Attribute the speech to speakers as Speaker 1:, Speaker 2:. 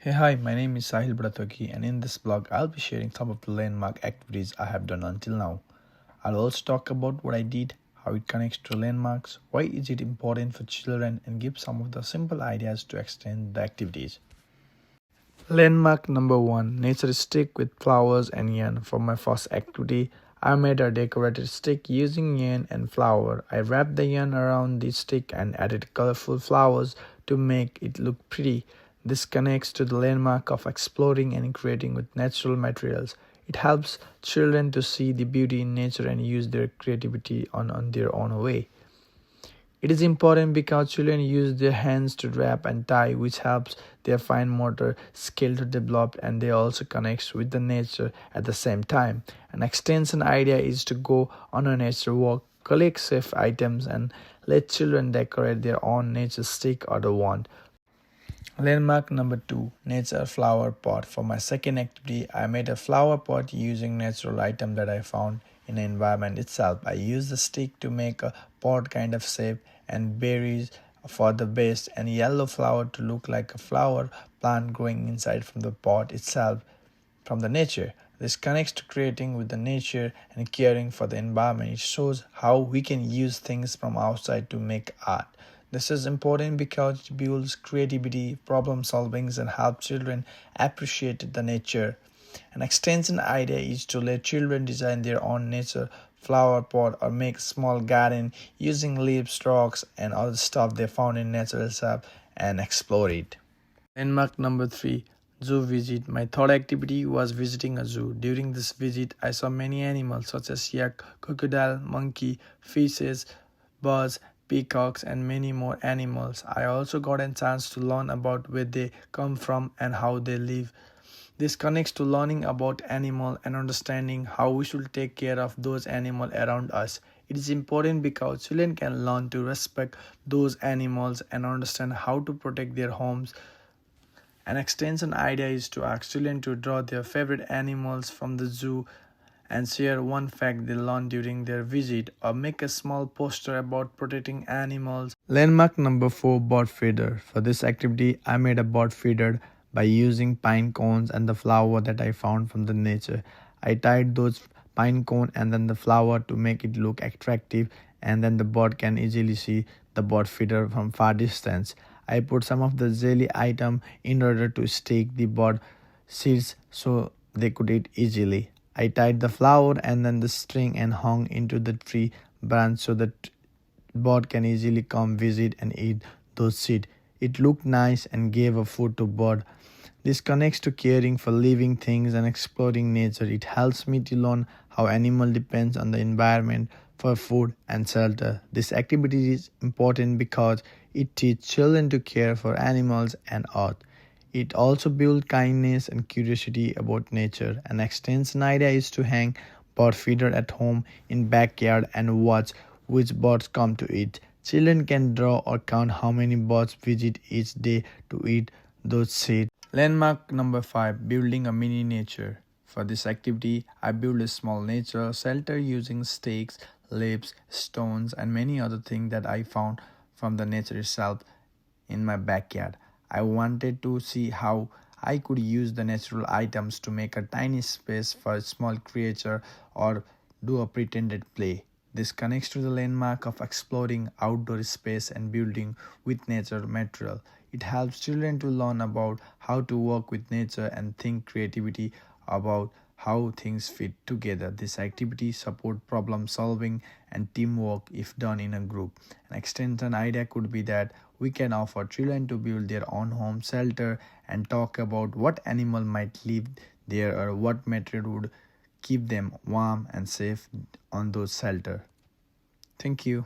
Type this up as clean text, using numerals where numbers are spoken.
Speaker 1: Hey, hi, my name is Sahil Bratoki, and in this blog, I'll be sharing some of the landmark activities I have done until now. I'll also talk about what I did, how it connects to landmarks, why is it important for children, and give some of the simple ideas to extend the activities. Landmark number one, nature stick with flowers and yarn. For my first activity, I made a decorated stick using yarn and flower. I wrapped the yarn around the stick and added colorful flowers to make it look pretty. This connects to the landmark of exploring and creating with natural materials. It helps children to see the beauty in nature and use their creativity on their own way. It is important because children use their hands to wrap and tie, which helps their fine motor skill to develop, and they also connect with the nature at the same time. An extension idea is to go on a nature walk, collect safe items, and let children decorate their own nature stick or the wand. Landmark number two, nature flower pot. For my second activity, I made a flower pot using natural item that I found in the environment itself. I used the stick to make a pot kind of shape and berries for the base and yellow flower to look like a flower plant growing inside from the pot itself from the nature. This connects to creating with the nature and caring for the environment. It shows how we can use things from outside to make art. This is important because it builds creativity, problem solving, and helps children appreciate the nature. An extension idea is to let children design their own nature flower pot or make a small garden using leaves, rocks, and other stuff they found in nature itself and explore it. Landmark number three, zoo visit. My third activity was visiting a zoo. During this visit, I saw many animals such as yak, crocodile, monkey, fishes, birds, peacocks, and many more animals. I also got a chance to learn about where they come from and how they live. This connects to learning about animal and understanding how we should take care of those animals around us. It is important because children can learn to respect those animals and understand how to protect their homes. An extension idea is to ask children to draw their favorite animals from the zoo and share one fact they learned during their visit, or make a small poster about protecting animals. Landmark number four, bird feeder. For this activity, I made a bird feeder by using pine cones and the flower that I found from the nature. I tied those pine cone and then the flower to make it look attractive, and then the bird can easily see the bird feeder from far distance. I put some of the jelly item in order to stick the bird seeds so they could eat easily. I tied the flower and then the string and hung into the tree branch so that bird can easily come visit and eat those seeds. It looked nice and gave a food to bird. This connects to caring for living things and exploring nature. It helps me to learn how animal depends on the environment for food and shelter. This activity is important because it teaches children to care for animals and earth. It also builds kindness and curiosity about nature. An extension idea is to hang bird feeder at home in backyard and watch which birds come to eat. Children can draw or count how many birds visit each day to eat those seeds. Landmark number five, building a mini nature. For this activity, I built a small nature shelter using stakes, leaves, stones, and many other things that I found from the nature itself in my backyard. I wanted to see how I could use the natural items to make a tiny space for a small creature or do a pretended play. This connects to the landmark of exploring outdoor space and building with nature material. It helps children to learn about how to work with nature and think creativity about how things fit together. This activity support problem solving and teamwork if done in a group. An extension idea could be that we can offer children to build their own home shelter and talk about what animal might live there or what material would keep them warm and safe on those shelter. Thank you.